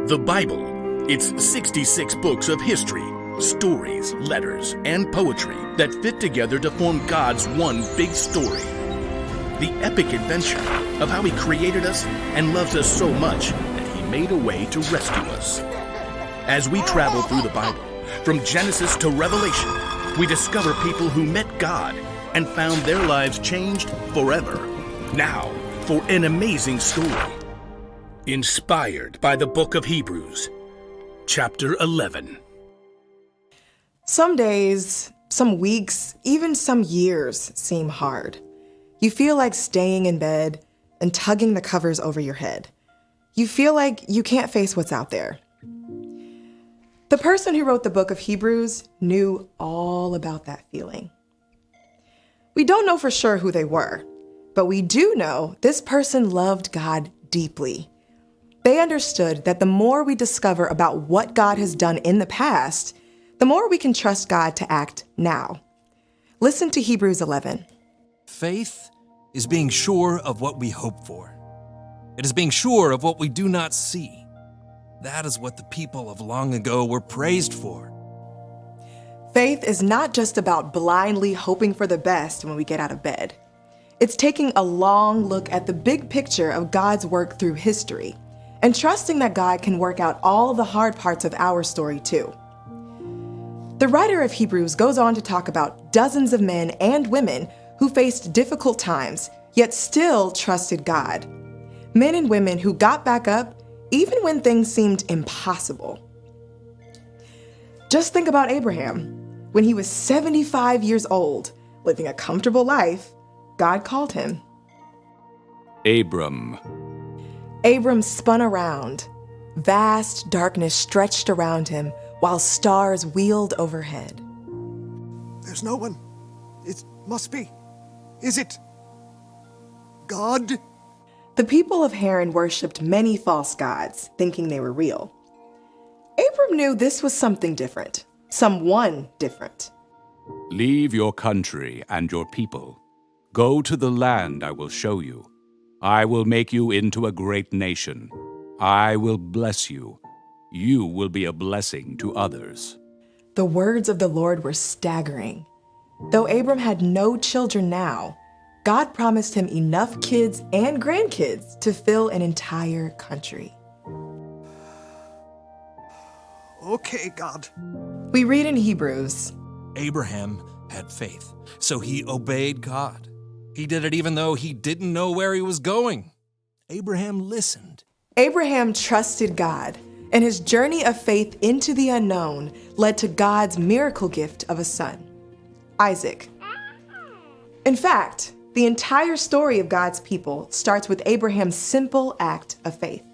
The Bible. It's 66 books of history, stories, letters, and poetry that fit together to form God's one big story. The epic adventure of how He created us and loves us so much that He made a way to rescue us. As we travel through the Bible, from Genesis to Revelation, we discover people who met God and found their lives changed forever. Now, for an amazing story. Inspired by the book of Hebrews, chapter 11. Some days, some weeks, even some years seem hard. You feel like staying in bed and tugging the covers over your head. You feel like you can't face what's out there. The person who wrote the book of Hebrews knew all about that feeling. We don't know for sure who they were, but we do know this person loved God deeply. They understood that the more we discover about what God has done in the past, the more we can trust God to act now. Listen to Hebrews 11. Faith is being sure of what we hope for. It is being sure of what we do not see. That is what the people of long ago were praised for. Faith is not just about blindly hoping for the best when we get out of bed. It's taking a long look at the big picture of God's work through history and trusting that God can work out all the hard parts of our story too. The writer of Hebrews goes on to talk about dozens of men and women who faced difficult times, yet still trusted God. Men and women who got back up even when things seemed impossible. Just think about Abraham. When he was 75 years old, living a comfortable life, God called him. Abram spun around. Vast darkness stretched around him while stars wheeled overhead. There's no one. It must be. Is it God? The people of Haran worshipped many false gods, thinking they were real. Abram knew this was something different, someone different. Leave your country and your people. Go to the land I will show you. I will make you into a great nation. I will bless you. You will be a blessing to others. The words of the Lord were staggering. Though Abram had no children now, God promised him enough kids and grandkids to fill an entire country. Okay, God. We read in Hebrews, Abraham had faith, so he obeyed God. He did it even though he didn't know where he was going. Abraham listened. Abraham trusted God, and his journey of faith into the unknown led to God's miracle gift of a son, Isaac. In fact, the entire story of God's people starts with Abraham's simple act of faith.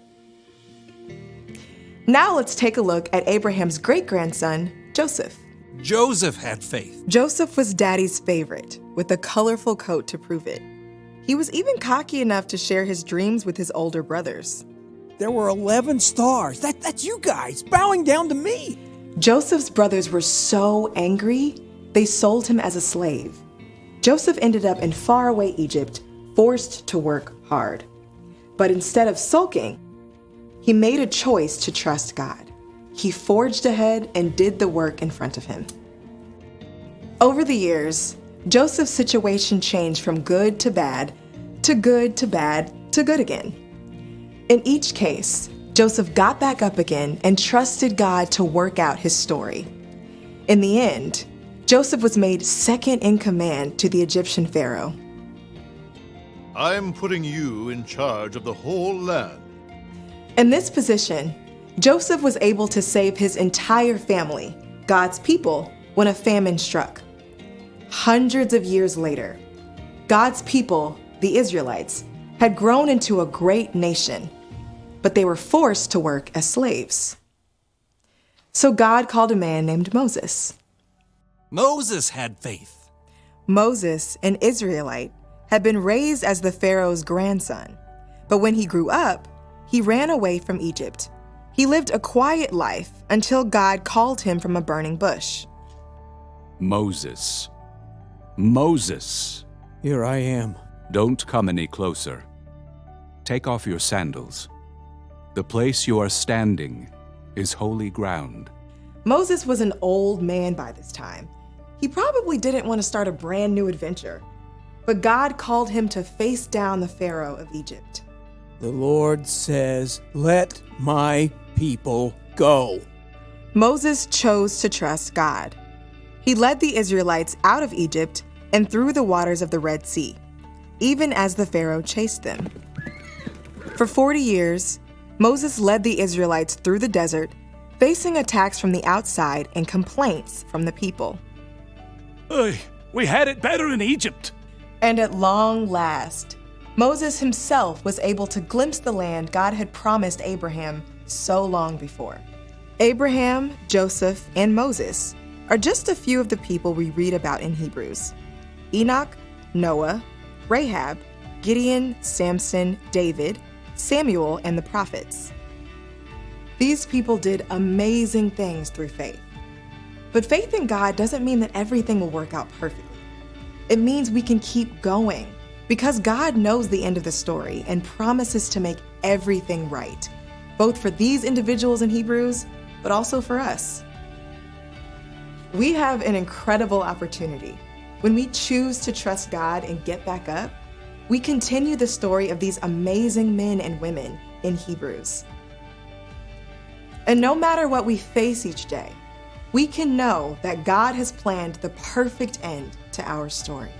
Now let's take a look at Abraham's great-grandson, Joseph. Joseph had faith. Joseph was Daddy's favorite, with a colorful coat to prove it. He was even cocky enough to share his dreams with his older brothers. There were 11 stars. That's you guys bowing down to me. Joseph's brothers were so angry, they sold him as a slave. Joseph ended up in faraway Egypt, forced to work hard. But instead of sulking, he made a choice to trust God. He forged ahead and did the work in front of him. Over the years, Joseph's situation changed from good to bad, to good to bad, to good again. In each case, Joseph got back up again and trusted God to work out his story. In the end, Joseph was made second in command to the Egyptian Pharaoh. I'm putting you in charge of the whole land. In this position, Joseph was able to save his entire family, God's people, when a famine struck. Hundreds of years later, God's people, the Israelites, had grown into a great nation, but they were forced to work as slaves. So God called a man named Moses. Moses had faith. Moses, an Israelite, had been raised as the Pharaoh's grandson, but when he grew up, he ran away from Egypt. He lived a quiet life until God called him from a burning bush. Moses. Here I am. Don't come any closer. Take off your sandals. The place you are standing is holy ground. Moses was an old man by this time. He probably didn't want to start a brand new adventure. But God called him to face down the Pharaoh of Egypt. The Lord says, "Let my people go." Moses chose to trust God. He led the Israelites out of Egypt and through the waters of the Red Sea, even as the Pharaoh chased them. For 40 years, Moses led the Israelites through the desert, facing attacks from the outside and complaints from the people. We had it better in Egypt. And at long last, Moses himself was able to glimpse the land God had promised Abraham so long before. Abraham, Joseph, and Moses are just a few of the people we read about in Hebrews. Enoch, Noah, Rahab, Gideon, Samson, David, Samuel, and the prophets. These people did amazing things through faith. But faith in God doesn't mean that everything will work out perfectly. It means we can keep going because God knows the end of the story and promises to make everything right, both for these individuals in Hebrews, but also for us. We have an incredible opportunity. When we choose to trust God and get back up, we continue the story of these amazing men and women in Hebrews. And no matter what we face each day, we can know that God has planned the perfect end to our story.